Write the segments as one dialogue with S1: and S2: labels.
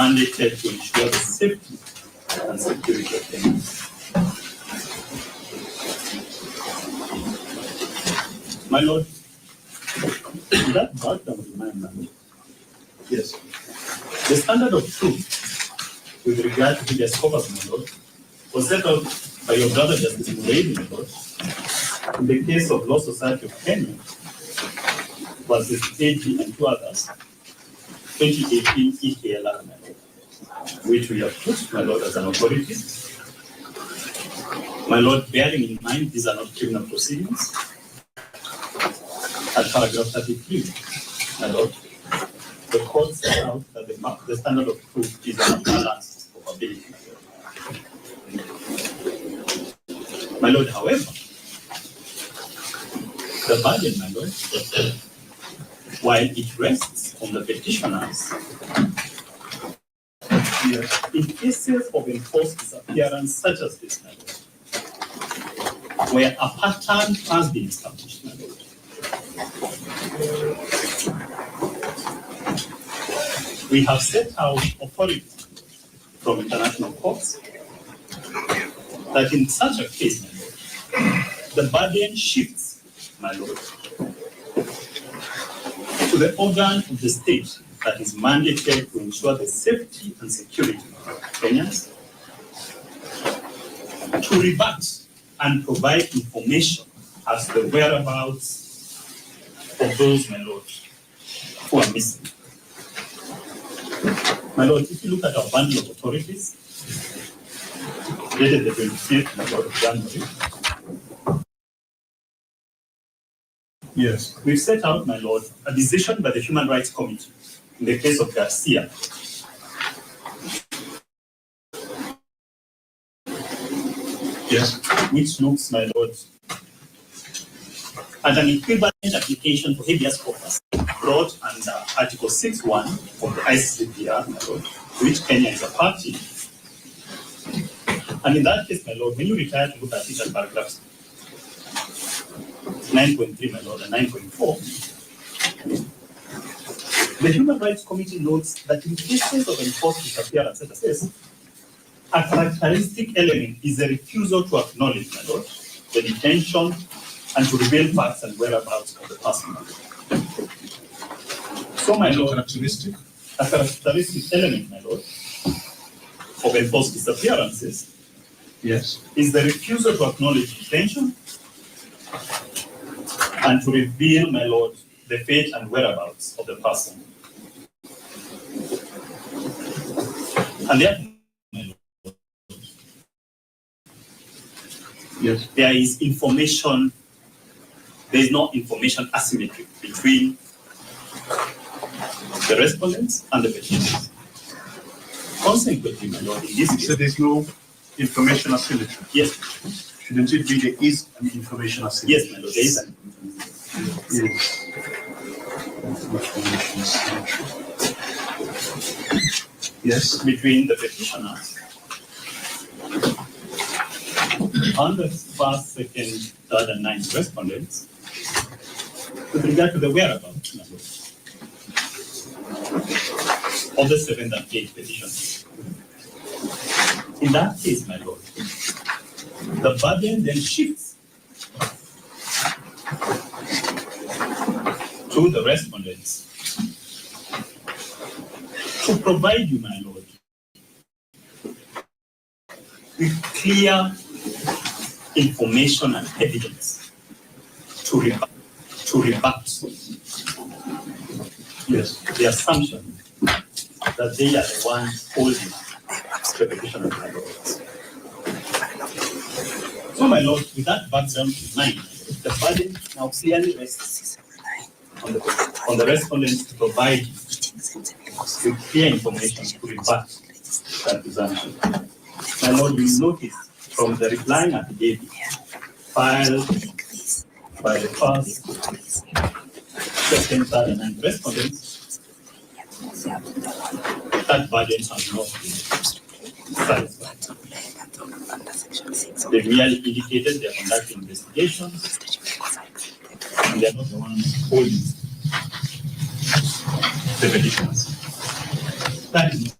S1: mandated to ensure the safety and security of Kenyans. My Lord, that background in my mind, yes, the standard of truth with regard to habeas corpus, my Lord, was set out by your brother Justice Mureithi, my Lord, in the case of Law Society of Kenya versus AG and two others, 2018 EKLR, my Lord, which we have put, my Lord, as an authority. My Lord, bearing in mind these are not criminal proceedings, at paragraph 33, my Lord, the court set out that the standard of proof is an unbalanced probability. My Lord, however, the burden, my Lord, while it rests on the petitioners, in cases of enforced disappearance such as this, my Lord, where a pattern has been established, my Lord, we have set out authority from international courts that in such a case, my Lord, the burden shifts, my Lord, to the organ of the state that is mandated to ensure the safety and security of Kenyans, to rebut and provide information as to the whereabouts of those, my Lord, who are missing. My Lord, if you look at our bundle of authorities, dated the 25th, my Lord, of January, yes, we've set out, my Lord, a decision by the Human Rights Committee in the case of Garcia. Yes, which looks, my Lord, at an equivalent application for habeas corpus brought under Article 6.1 of the ICCPR, my Lord, to which Kenya is a party. And in that case, my Lord, when you retire to look at it at paragraphs 9.3, my Lord, and 9.4, the Human Rights Committee notes that in cases of enforced disappearance, such as this, a characteristic element is the refusal to acknowledge, my Lord, the detention and to reveal facts and whereabouts of the person. So, my Lord, a characteristic element, my Lord, of enforced disappearances, yes, is the refusal to acknowledge detention and to reveal, my Lord, the fate and whereabouts of the person. And therefore, my Lord, yes, there is information. There is no information asymmetry between the respondents and the petitioners. Consequently, my Lord, in this case,
S2: so there's no information asymmetry?
S1: Yes.
S2: Shouldn't it be there is an information asymmetry?
S1: Yes, my Lord, there is an
S2: information asymmetry. Yes.
S1: Between the petitioners and the first, second, third, and ninth respondents with regard to the whereabouts, my Lord, of the seventh and eighth petitions. In that case, my Lord, the burden then shifts to the respondents to provide you, my Lord, with clear information and evidence to rebut yes, the assumption that they are the ones holding the petition of my Lord. So, my Lord, with that background in mind, the burden now clearly rests on the respondents to provide with clear information to rebut that presumption. My Lord, we notice from the replying affidavit filed by the first, second, third, and ninth respondents, that burden has not been satisfied. They merely indicated they are conducting investigations, and they are not the ones holding the petitions. That is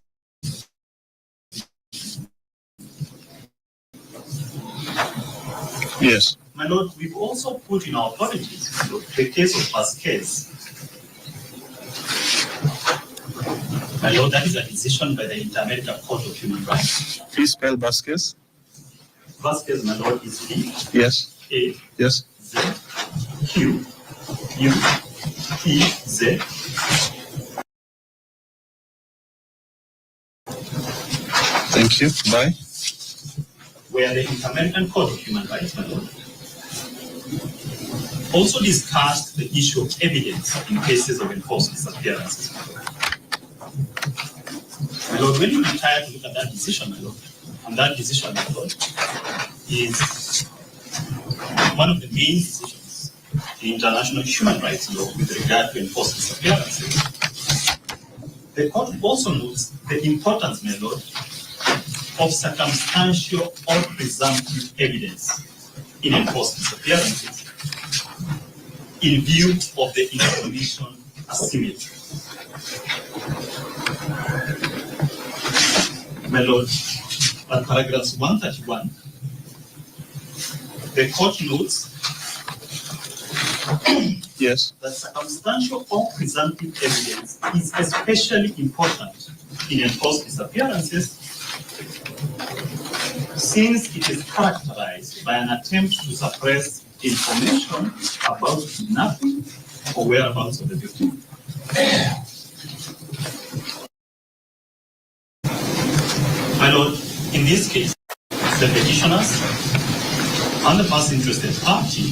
S2: Yes.
S1: My Lord, we've also put in our authorities the case of Vasquez. My Lord, that is a decision by the Inter-American Court of Human Rights.
S2: Please spell Vasquez.
S1: Vasquez, my Lord, is V.
S2: Yes.
S1: A.
S2: Yes.
S1: Z. Q. U. P. Z.
S2: Thank you. Bye.
S1: Where the Inter-American Court of Human Rights, my Lord, also discussed the issue of evidence in cases of enforced disappearances. My Lord, when you retire to look at that decision, my Lord, and that decision, my Lord, is one of the main decisions in international human rights law with regard to enforced disappearances. The court also notes the importance, my Lord, of circumstantial or presumptive evidence in enforced disappearances in view of the information asymmetry. My Lord, at paragraphs 131, the court notes
S2: Yes.
S1: that circumstantial or presumptive evidence is especially important in enforced disappearances since it is characterized by an attempt to suppress information about kidnapping or whereabouts of the victim. My Lord, in this case, the petitioners and the first interested party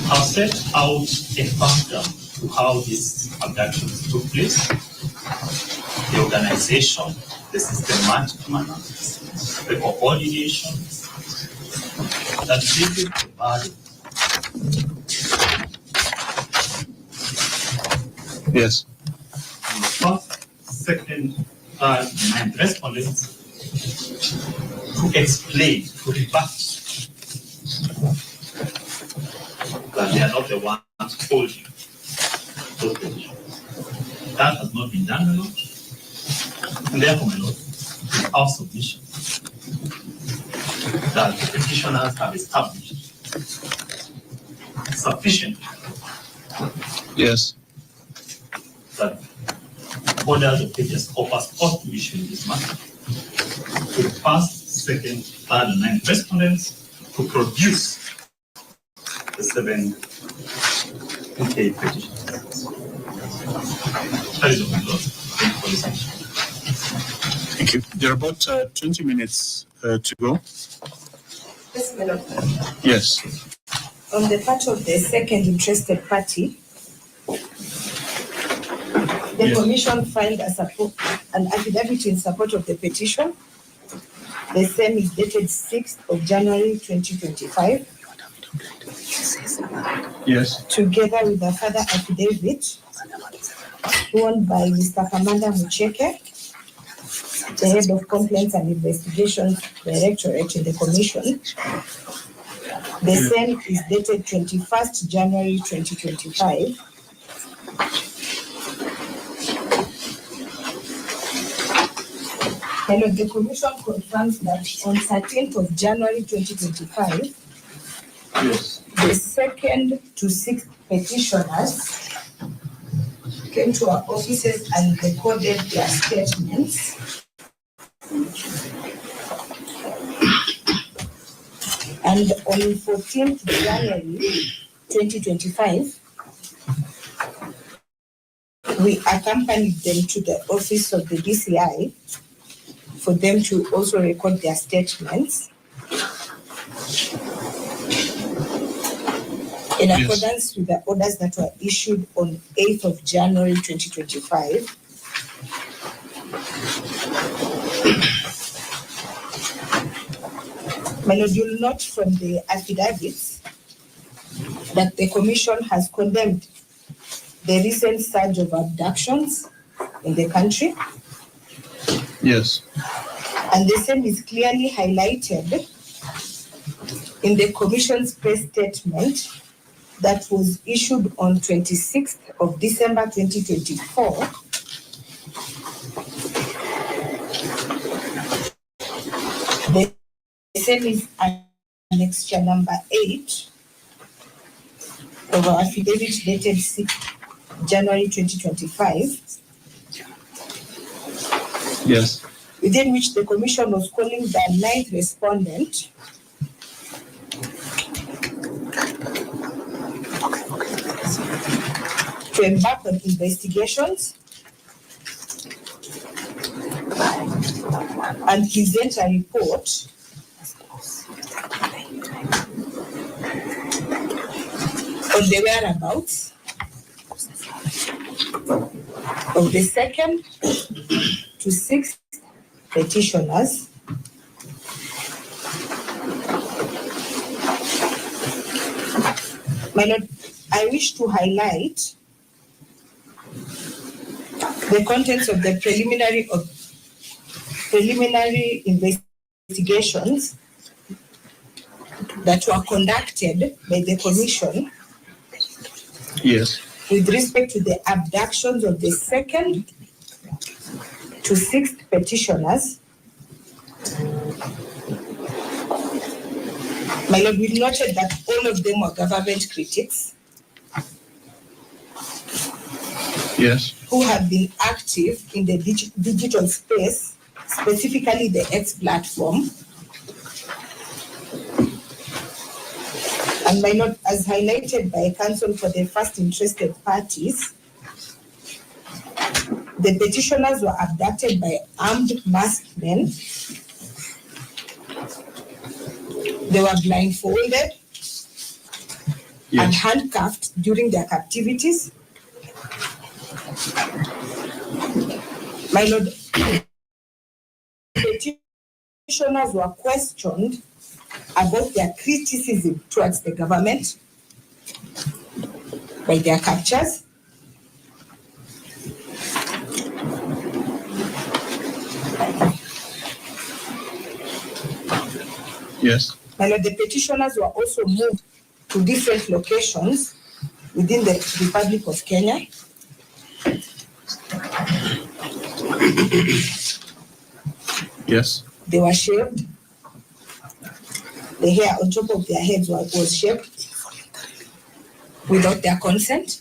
S1: have set out a background to how these abductions took place, the organization, the systematic manner, the coordination that created the burden.
S2: Yes.
S1: And the first, second, third, and respondents to explain, to rebut that they are not the ones holding those positions. That has not been done, my Lord. And therefore, my Lord, our submission that the petitioners have established sufficient
S2: Yes.
S1: that orders of habeas corpus ought to issue in this matter to the first, second, third, and ninth respondents to produce the 7 UK petitions. That is all, my Lord. Thank you for listening.
S2: Thank you. There are about 20 minutes to go.
S3: Yes, my Lord.
S2: Yes.
S3: On the part of the second interested party, the
S1: Yes.
S3: Commission filed an affidavit in support of the petition. The same is dated 6th of January 2025,
S2: Yes.
S3: together with a further affidavit sworn by Mr. Kamanda Mucheke, the head of Complaints and Investigations Directorate in the Commission. The same is dated 21st January 2025. Hello, the Commission confirms that on 13th of January 2025,
S2: Yes.
S3: the second to sixth petitioners came to our offices and recorded their statements. And on 14th January 2025, we accompanied them to the office of the DCI for them to also record their statements. In accordance with the orders that were issued on 8th of January 2025, my Lord, you'll note from the affidavits that the Commission has condemned the recent surge of abductions in the country.
S2: Yes.
S3: And the same is clearly highlighted in the Commission's press statement that was issued on 26th of December 2024. The same is annexure number 8 of our affidavit dated 6 January 2025,
S2: Yes.
S3: within which the commission was calling the 9th respondent to embark on investigations and present a report on the whereabouts of the 2nd to 6th petitioners My Lord, I wish to highlight the contents of the preliminary investigations that were conducted by the commission.
S2: Yes.
S3: With respect to the abductions of the 2nd to 6th petitioners. My Lord, we noted that all of them were government critics.
S2: Yes.
S3: Who have been active in the digital space, specifically the X platform. And my Lord, as highlighted by counsel for the first interested parties, the petitioners were abducted by armed masked men. They were blindfolded and handcuffed during their captivities. My Lord, petitioners were questioned about their criticism towards the government by their captures.
S2: Yes.
S3: My Lord, the petitioners were also moved to different locations within the Republic of Kenya.
S2: Yes.
S3: They were shaved. The hair on top of their heads was shaved without their consent.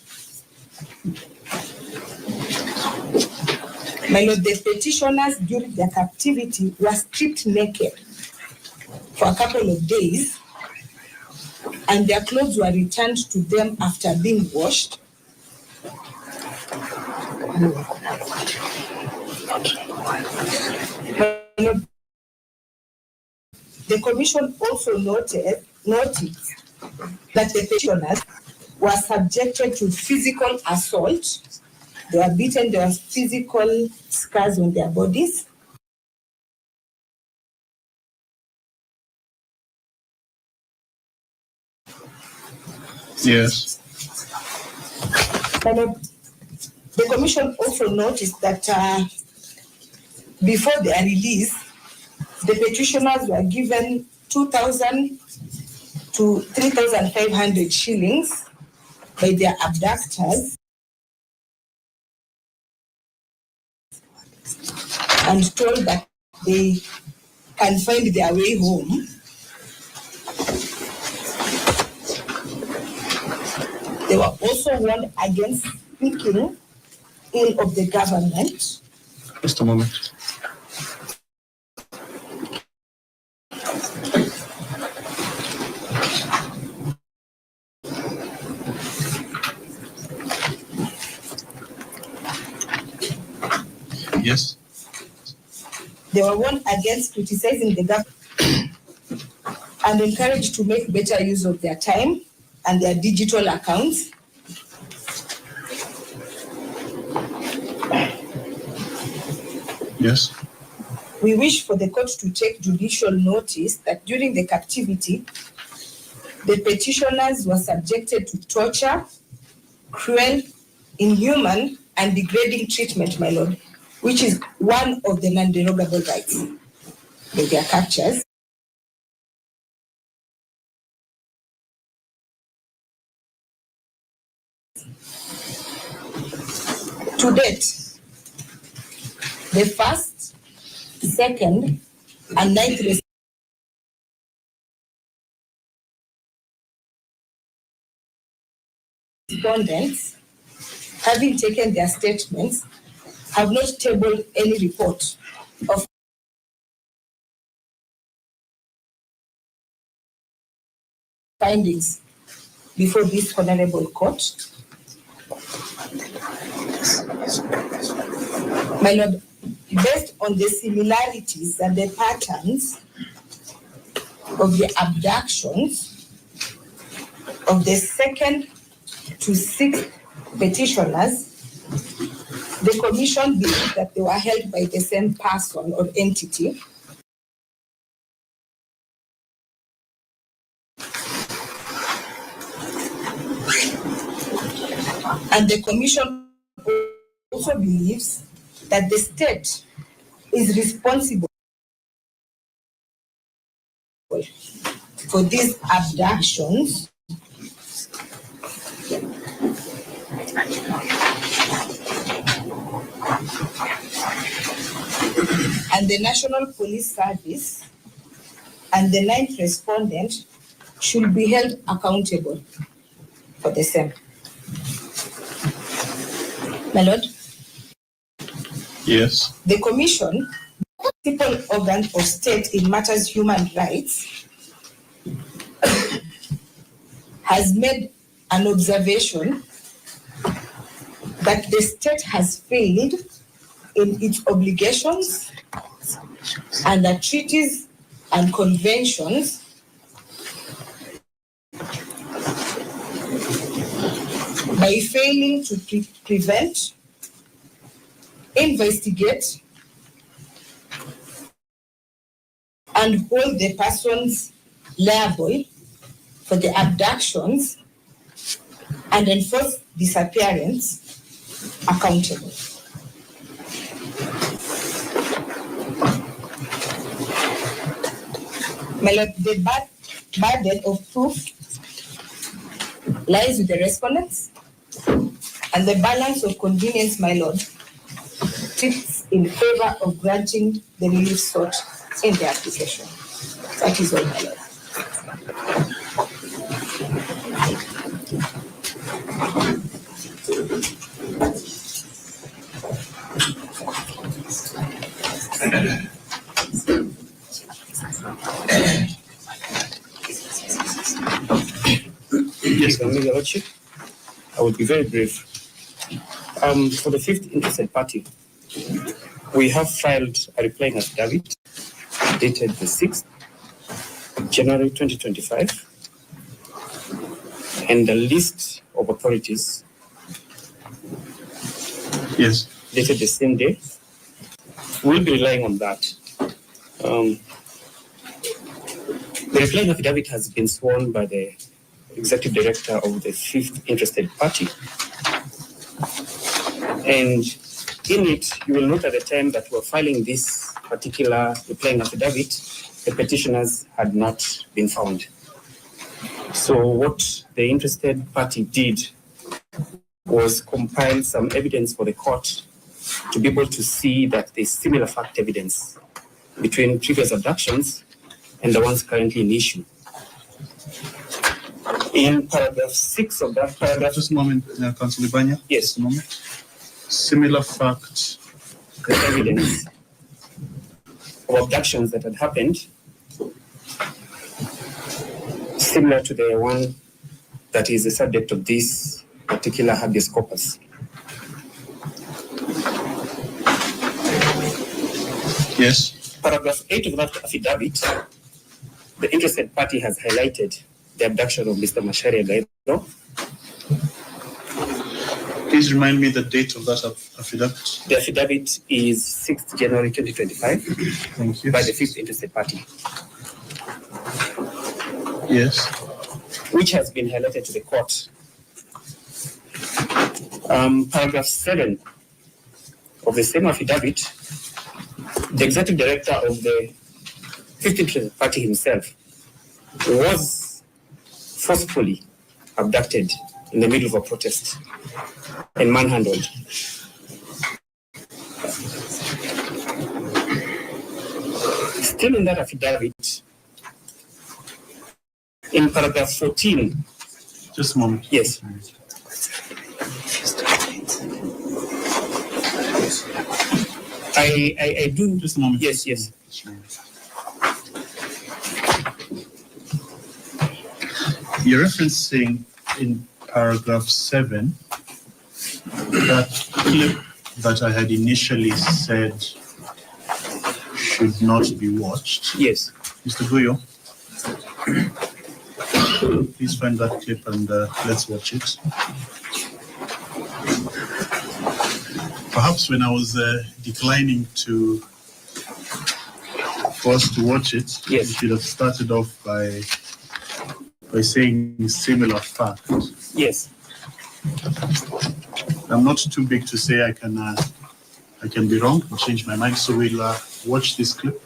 S3: My Lord, the petitioners during their captivity were stripped naked for a couple of days, and their clothes were returned to them after being washed. The commission also noted that the petitioners were subjected to physical assault. They were beaten, there were physical scars on their bodies.
S2: Yes.
S3: The commission also noticed that before their release, the petitioners were given 2,000 to 3,500 shillings by their abductors and told that they can find their way home. They were also warned against speaking ill of the government.
S2: Just a moment. Yes.
S3: They were warned against criticizing the government and encouraged to make better use of their time and their digital accounts.
S2: Yes.
S3: We wish for the court to take judicial notice that during the captivity, the petitioners were subjected to torture, cruel, inhuman, and degrading treatment, my Lord, which is one of the non-derogable rights by their captures. To date, the 1st, 2nd, and 9th respondents, having taken their statements, have not tabled any report of findings before this honorable court. My Lord, based on the similarities and the patterns of the abductions of the 2nd to 6th petitioners, the commission believed that they were held by the same person or entity. And the commission also believes that the state is responsible for these abductions and the National Police Service and the 9th respondent should be held accountable for the same. My Lord?
S2: Yes.
S3: The Commission, principal organ of state in matters human rights, has made an observation that the state has failed in its obligations under treaties and conventions by failing to prevent, investigate, and hold the persons liable for the abductions and enforce disappearance accountable. My Lord, the burden of proof lies with the respondents, and the balance of convenience, my Lord, tips in favor of granting the relief sought in the application. That is all, my Lord.
S4: Yes, Your Lordship, I will be very brief. For the 5th interested party, we have filed a replying affidavit dated the 6th January 2025, and the list of authorities dated the same day. We'll be relying on that. The replying affidavit has been sworn by the Executive Director of the 5th interested party. And in it, you will note at the time that we're filing this particular replying affidavit, the petitioners had not been found. So what the interested party did was compile some evidence for the court to be able to see that there's similar fact evidence between previous abductions and the ones currently in issue. In paragraph 6 of that paragraph...
S2: Just a moment, Councillor Ibanya.
S4: Yes.
S2: Just a moment. Similar fact.
S4: The evidence of abductions that had happened, similar to the one that is the subject of this particular habeas corpus.
S2: Yes.
S4: Paragraph 8 of that affidavit, the interested party has highlighted the abduction of Mr. Macharia Gairo.
S2: Please remind me the date of that affidavit.
S4: The affidavit is 6th January 2025.
S2: Thank you.
S4: By the 5th interested party.
S2: Yes.
S4: Which has been highlighted to the court. Paragraph 7 of the same affidavit, the executive director of the 5th interested party himself was forcefully abducted in the middle of a protest and manhandled. Still in that affidavit, in paragraph 14.
S2: Just a moment.
S4: Yes. I do.
S2: Just a moment.
S4: Yes, yes.
S2: You're referencing in paragraph 7 that clip that I had initially said should not be watched.
S4: Yes.
S2: Mr. Goyo, please find that clip and let's watch it. Perhaps when I was declining for us to watch it,
S4: yes,
S2: you should have started off by saying similar fact.
S4: Yes.
S2: I'm not too big to say I can be wrong or change my mind, so we'll watch this clip.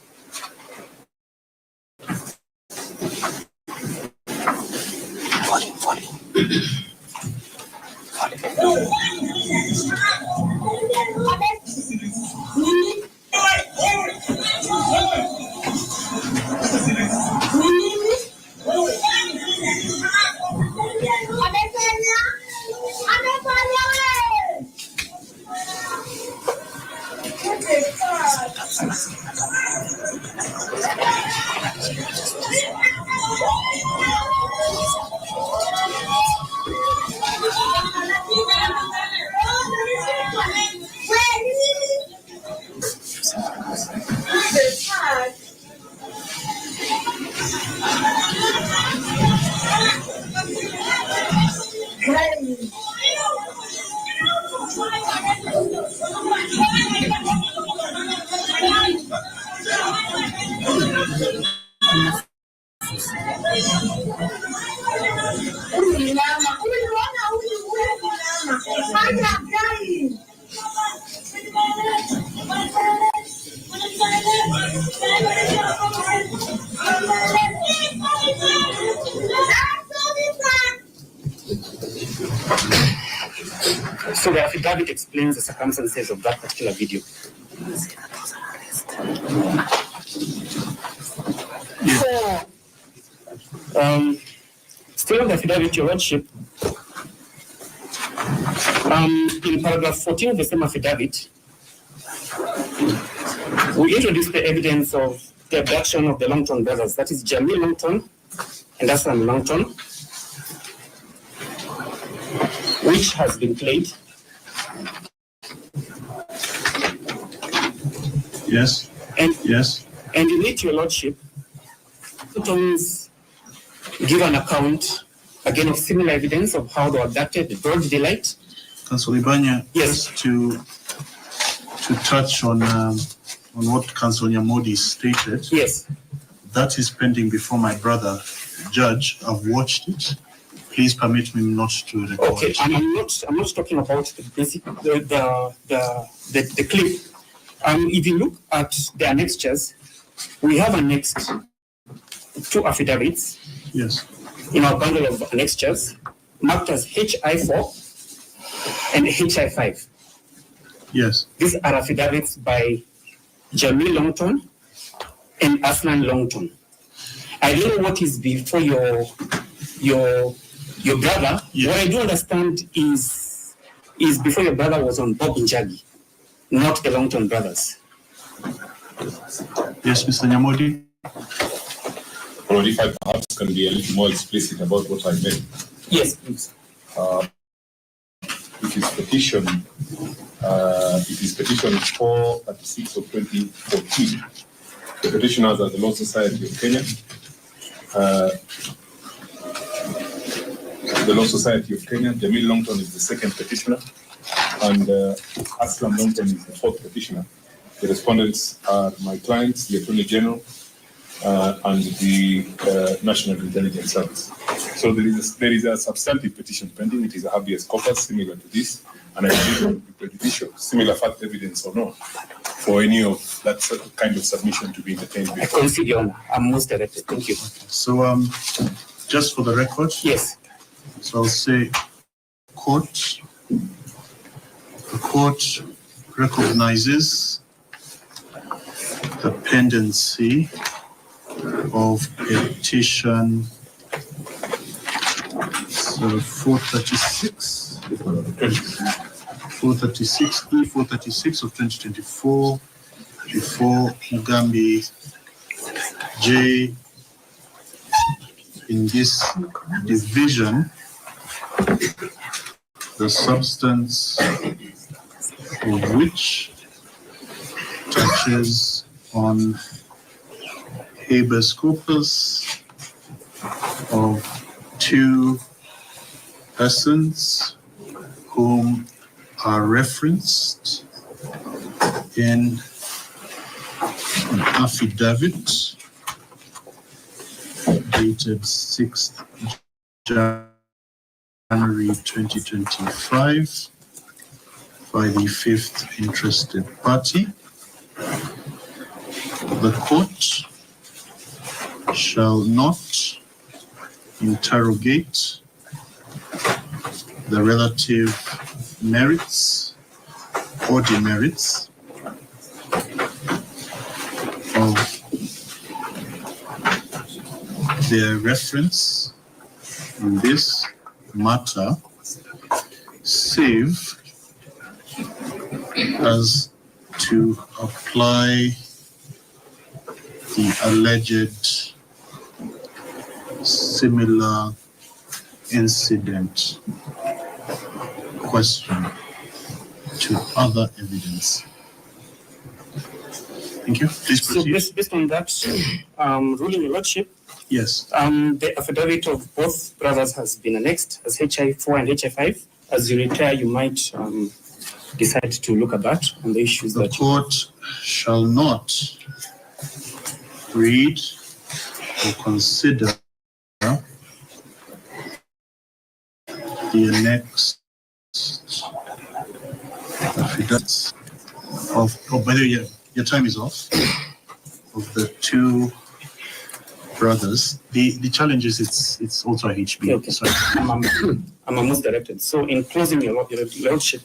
S4: So the affidavit explains the circumstances of that particular video. Still on the affidavit, Your Lordship, in paragraph 14 of the same affidavit, we introduced the evidence of the abduction of the Longton brothers, that is Jamil Longton and Aslam Longton, which has been played.
S2: Yes.
S4: And
S2: yes.
S4: And in it, Your Lordship, Longtons give an account again of similar evidence of how they were abducted, the broad daylight.
S2: Councillor Ibanya,
S4: yes,
S2: just to touch on what Councillor Nyamodi stated.
S4: Yes.
S2: That is pending before my brother, Judge. I've watched it. Please permit me not to record.
S4: Okay, I'm not talking about the basic the clip. If you look at the annexures, we have annexed 2 affidavits.
S2: Yes.
S4: In our bundle of annexures, marked as HI4 and HI5.
S2: Yes.
S4: These are affidavits by Jamil Longton and Aslan Longton. I don't know what is before your brother.
S2: Yes.
S4: What I do understand is before your brother was on Bob Njagi, not the Longton brothers.
S2: Yes, Mr. Nyamodi.
S5: Or if I perhaps can be a little more explicit about what I meant.
S4: Yes, please.
S5: It is petition 436 of 2014. The petitioners are the Law Society of Kenya. The Law Society of Kenya. Jamil Longton is the second petitioner, and Aslam Longton is the 4th petitioner. The respondents are my clients, the Attorney General, and the National Intelligence Service. So there is a substantive petition pending. It is a habeas corpus similar to this, and I believe it would be prejudicial, similar fact evidence or not, for any of that kind of submission to be entertained.
S4: I concede, Your Honor. I'm most directed. Thank you.
S2: So, just for the record.
S4: Yes.
S2: So I'll say, the court recognizes the pendency of petition 436 436E, 436 of 2024, before Mugambi J. In this division, the substance of which touches on habeas corpus of two persons whom are referenced in an affidavit dated 6th January 2025 by the fifth interested party. The court shall not interrogate the relative merits or demerits of their reference in this matter, save as to apply the alleged similar incident question to other evidence. Thank you. Please proceed.
S4: So based on that ruling, Your Lordship,
S2: Yes.
S4: the affidavit of both brothers has been annexed as HI4 and HI5. As you retire, you might decide to look at that on the issues
S2: The
S4: that
S2: court shall not read or consider the annexed affidavits of, by the way, your time is off, of the two brothers. The challenge is it's also a HB.
S4: Okay.
S2: Sorry.
S4: I'm almost directed. So in closing, Your Lordship,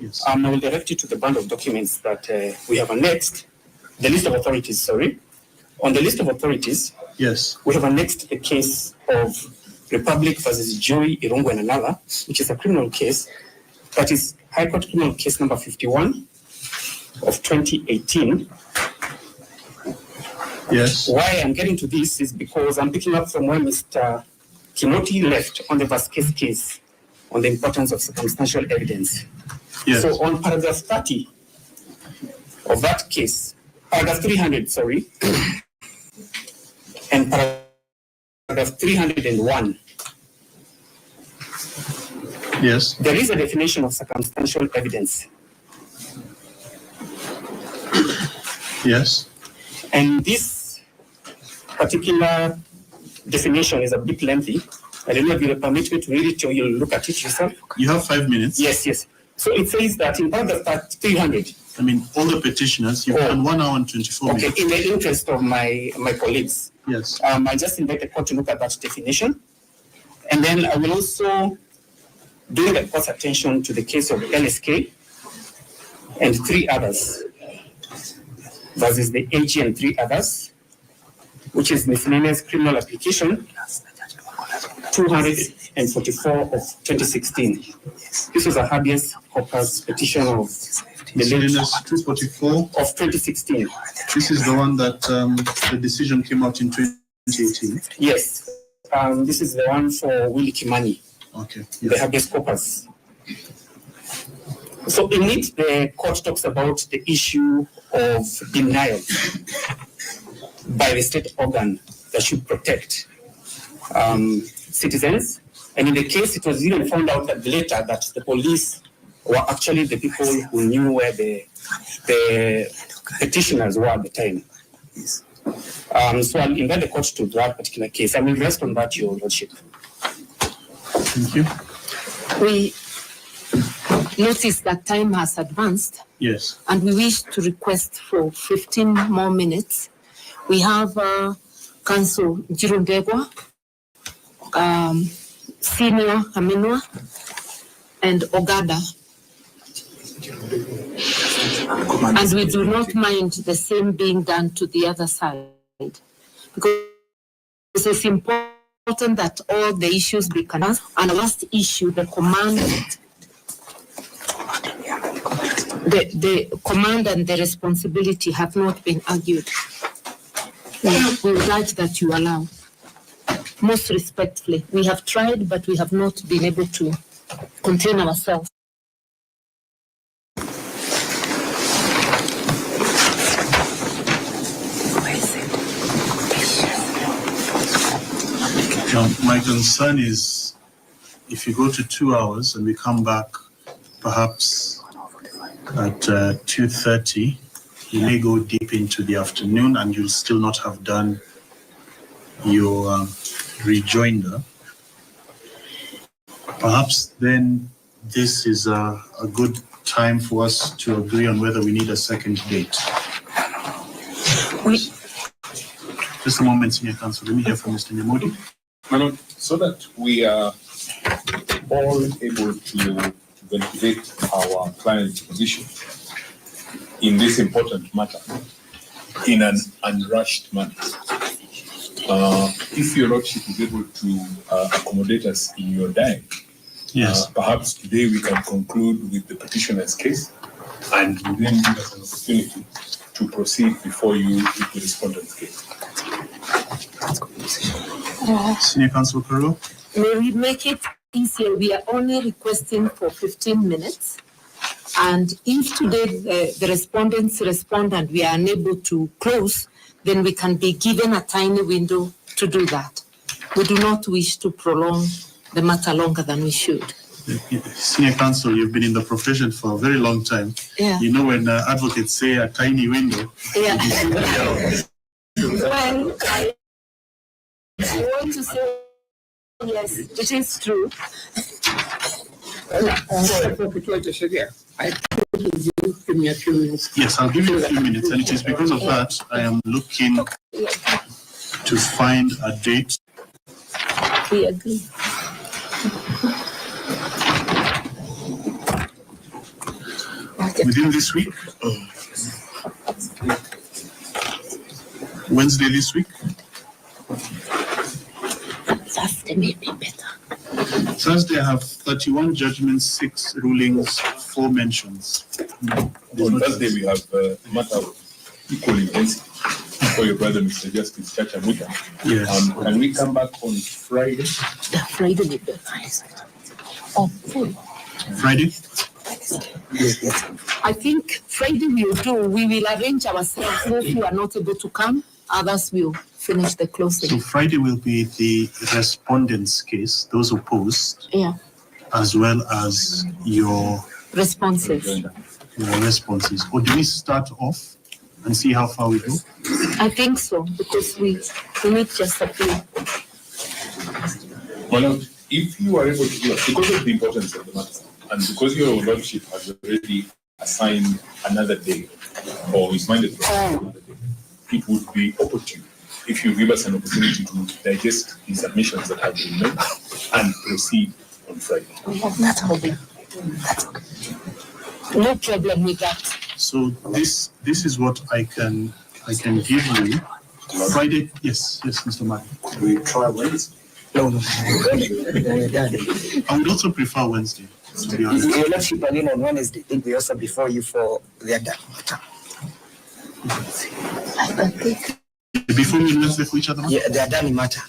S2: Yes.
S4: I will direct you to the band of documents that we have annexed, the list of authorities, sorry. On the list of authorities,
S2: Yes.
S4: we have annexed the case of Republic versus Joey Irungu and another, which is a criminal case. That is High Court Criminal Case number 51 of 2018.
S2: Yes.
S4: Why I'm getting to this is because I'm picking up from where Mr. Timothy left on the Vasquez case on the importance of circumstantial evidence.
S2: Yes.
S4: So on paragraph 30 of that case, paragraph 300, sorry, and paragraph 301,
S2: Yes.
S4: there is a definition of circumstantial evidence.
S2: Yes.
S4: And this particular definition is a bit lengthy. I don't know if you'll permit me to read it or you'll look at it yourself.
S2: You have 5 minutes.
S4: Yes, yes. So it says that in paragraph 300,
S2: I mean, all the petitioners, you've done 1 hour and 24
S4: okay,
S2: minutes.
S4: in the interest of my colleagues,
S2: Yes.
S4: I just invite the court to look at that definition. And then I will also bring the court's attention to the case of LSK and 3 others versus the AG and 3 others, which is miscellaneous criminal application 244 of 2016. This was a habeas corpus petition of the
S2: Miscellaneous 244
S4: of 2016.
S2: This is the one that the decision came out in 2018.
S4: Yes, this is the one for Milimani,
S2: Okay.
S4: the
S2: Yes.
S4: habeas corpus. So in it, the court talks about the issue of denial by the state organ that should protect citizens. And in the case, it was even found out that later that the police were actually the people who knew where the petitioners were at the time. So I'll invite the court to that particular case. I will rest on that, Your Lordship.
S2: Thank you.
S6: We notice that time has advanced
S2: Yes.
S6: and we wish to request for 15 more minutes. We have Council Jirundegwa, Senior Hamenwa, and Ogada. And we do not mind the same being done to the other side, because it's important that all the issues be canvassed. And the last issue, the command the command and the responsibility have not been argued. We would urge that you allow. Most respectfully, we have tried, but we have not been able to contain ourselves.
S2: My concern is if you go to 2 hours and we come back perhaps at 2:30, you may go deep into the afternoon and you'll still not have done your rejoinder. Perhaps then this is a good time for us to agree on whether we need a second date. Just a moment, Senior Counsel. Let me hear from Mr. Nyamodi.
S5: So that we are all able to ventilate our client's position in this important matter in an unrushed manner. If your Lordship is able to accommodate us in your diary,
S2: yes,
S5: perhaps today we can conclude with the petitioner's case and then give us an opportunity to proceed before you with the respondent's case.
S2: Senior Counsel Carlo?
S6: May we make it easier? We are only requesting for 15 minutes. And if today the respondents respond and we are unable to close, then we can be given a tiny window to do that. We do not wish to prolong the matter longer than we should.
S2: Senior Counsel, you've been in the profession for a very long time.
S6: Yeah.
S2: You know when advocates say a tiny window.
S6: Yeah. Well, I want to say, yes, it is true.
S7: Give me a few minutes.
S2: Yes, I'll give you a few minutes, and it is because of that I am looking to find a date.
S6: We agree.
S2: Within this week? Wednesday this week?
S6: Thursday may be better.
S2: Thursday I have 31 judgments, 6 rulings, 4 mentions.
S5: On Thursday we have a matter of equal intensity for your brother, Mr. Justice Chacha Muta.
S2: Yes.
S5: Can we come back on Friday?
S6: Friday may be better. Oh,
S2: Friday?
S6: I think Friday we will arrange ourselves. Those who are not able to come, others will finish the closing.
S2: So Friday will be the respondent's case, those opposed,
S6: Yeah,
S2: as well as your
S6: responses.
S2: responses. Or do we start off and see how far we go?
S6: I think so, because we need just a few.
S5: My Lord, if you are able to do it, because of the importance of the matter, and because your Lordship has already assigned another day, or is minded to assign another day, it would be opportune if you give us an opportunity to digest the submissions that have been made and proceed on Friday.
S6: That's okay. No problem with that.
S2: So this is what I can give you. Friday, yes, Mr. Martin.
S7: We try Wednesday. No.
S2: I would also prefer Wednesday, to be honest.
S7: Your Lordship again on Wednesday. I think we also before you for the other matter.
S6: I think.
S2: Before we Wednesday for each other?
S7: Yeah, the Adani matter.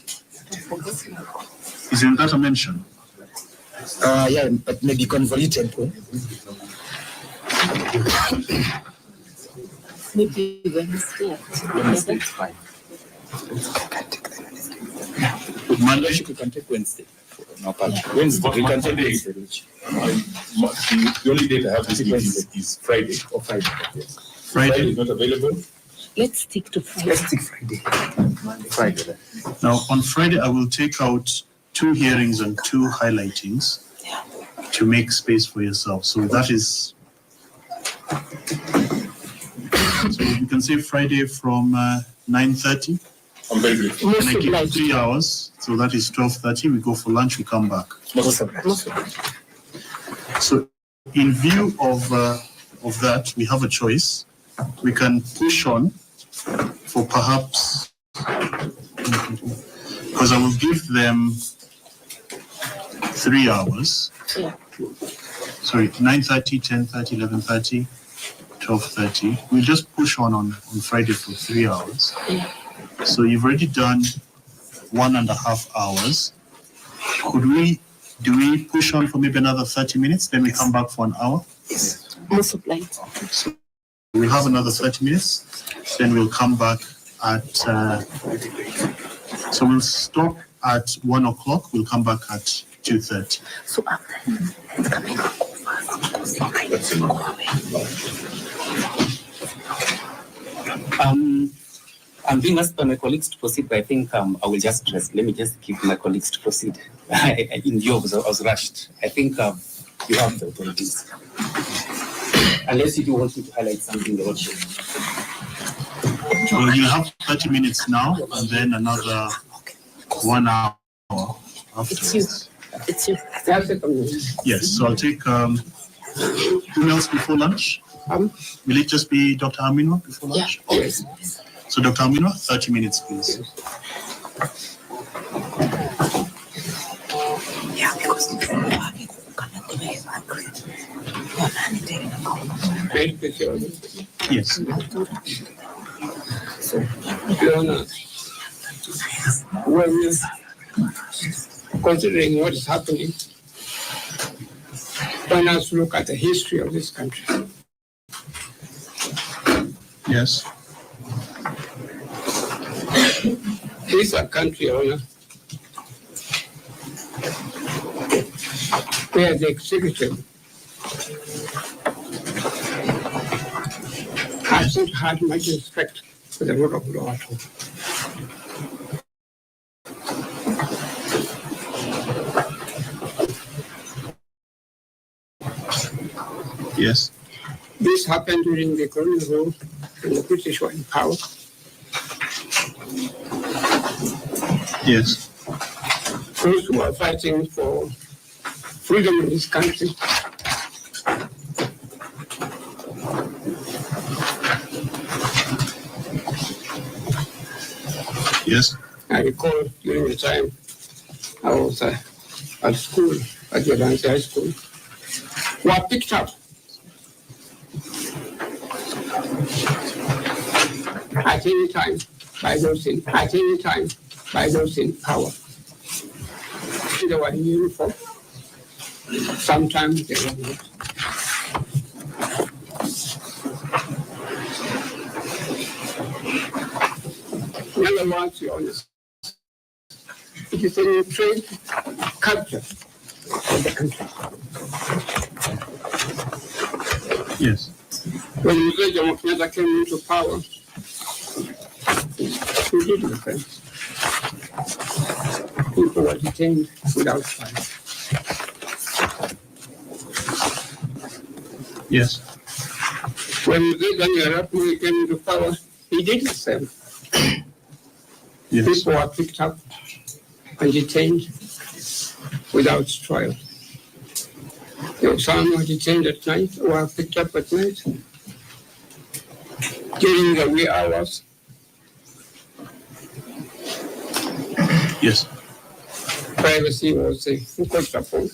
S2: Isn't that a mention?
S7: Yeah, but maybe convoluted.
S6: Maybe Wednesday.
S7: Wednesday is fine.
S2: Monday?
S7: We can take Wednesday. No, Wednesday. We can take Wednesday.
S5: The only date I have this week is Friday.
S7: Or Friday.
S5: Friday is not available.
S6: Let's stick to Friday.
S7: Let's take Friday. Friday.
S2: Now, on Friday, I will take out 2 hearings and 2 highlightings to make space for yourself. So that is... So you can say Friday from 9:30.
S5: I'm very grateful.
S2: And I give 3 hours, so that is 12:30. We go for lunch, we come back. So in view of that, we have a choice. We can push on for perhaps, because I will give them 3 hours.
S6: Yeah.
S2: Sorry, 9:30, 10:30, 11:30, 12:30. We'll just push on Friday for 3 hours. So you've already done 1.5 hours. Do we push on for maybe another 30 minutes? Then we come back for an hour?
S6: Yes. Most obliged.
S2: Okay, so we'll have another 30 minutes. Then we'll come back at, so we'll stop at 1 o'clock. We'll come back at 2:30.
S6: So after it's coming up.
S4: I'm being asked by my colleagues to proceed, but I think I will just rest. Let me just give my colleagues to proceed. In view of I was rushed. I think you have the authorities. Unless you do want me to highlight something about you.
S2: Well, you have 30 minutes now, and then another 1 hour afterwards.
S6: It's you.
S2: Yes, so I'll take who else before lunch? Will it just be Dr. Amino before lunch?
S6: Yeah, always.
S2: So Dr. Amino, 30 minutes, please.
S6: Yeah, because
S2: Yes.
S8: When considering what is happening, why not look at the history of this country?
S2: Yes.
S8: This is a country owner where the executive hasn't had much respect for the rule of law at all.
S2: Yes.
S8: This happened during the colonial rule when the British were in power.
S2: Yes.
S8: Those who are fighting for freedom in this country
S2: Yes.
S8: I recall during the time I was at school, at Jordan's high school, were picked up at any time by those in power. They were in uniform. Sometimes they were not. In other words, you're honest. It is an entrenched culture of the country.
S2: Yes.
S8: When Mzee Jomo Kenyatta came into power, he did the same. People were detained without trial.
S2: Yes.
S8: When Mzee Daniel Arap Moi came into power, he did the same.
S2: Yes.
S8: People were picked up and detained without trial. Some were detained at night, were picked up at night during the wee hours.
S2: Yes.
S8: Privacy was focused upon.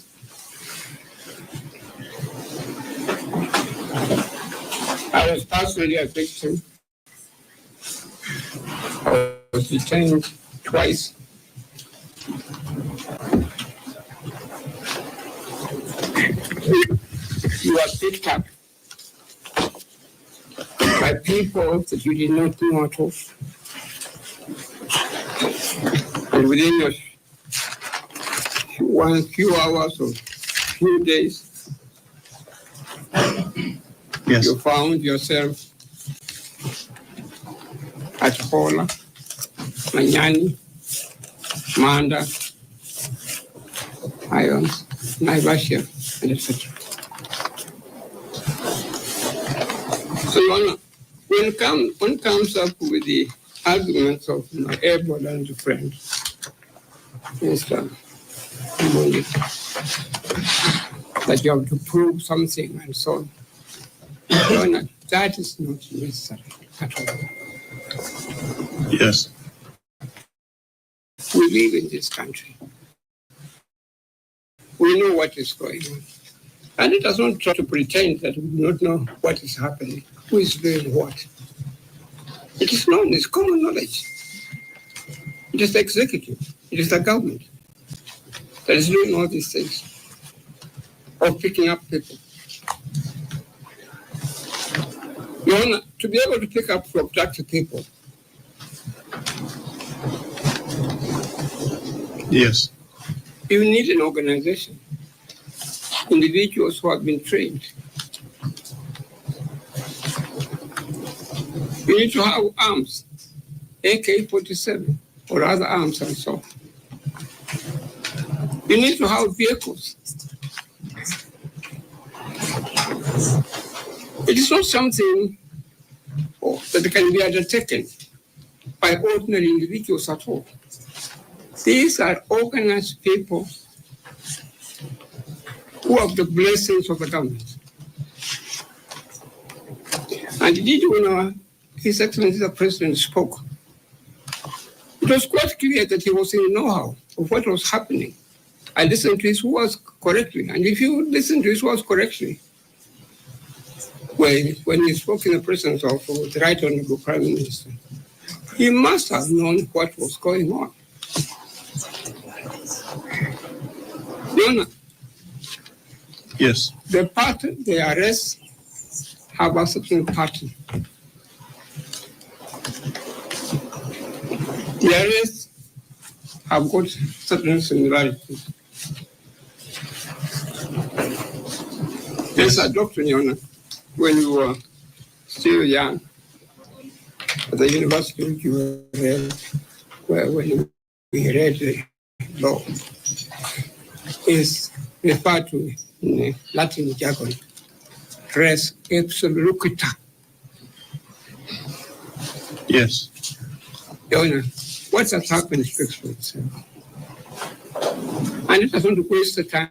S8: I was personally a victim. I was detained twice. You were picked up by people that you did not know at all. And within a few hours or few days,
S2: Yes.
S8: you found yourself at Hola, Manyani, Manda, Ions, Naivasha, and etc. So one comes up with the arguments of my able and friend, Mr. Mundi, that you have to prove something and so on. That is not necessary at all.
S2: Yes.
S8: We live in this country. We know what is going on. And it does not try to pretend that we do not know what is happening. who is doing what. It is known, it's common knowledge. It is the executive, it is the government that is doing all these things, of picking up people. Your Honor, to be able to pick up to abduct people,
S2: Yes.
S8: you need an organization, individuals who have been trained. You need to have arms, AK-47 or other arms and so on. You need to have vehicles. It is not something that can be undertaken by ordinary individuals at all. These are organized people who have the blessings of the government. And indeed, when His Excellency the President spoke, it was quite clear that he was in know-how of what was happening. I listened to his words correctly. And if you listen to his words correctly, when he spoke in the presence of the Right Honorable Prime Minister, he must have known what was going on. Your Honor,
S2: Yes.
S8: the arrests have a certain pattern. The arrests have got certain similarities. There's a doctrine, Your Honor, when you were still young, at the university you read, when we read the law, is referred to in Latin jargon, res absoluta.
S2: Yes.
S8: Your Honor, what has happened speaks for itself. And it doesn't waste the time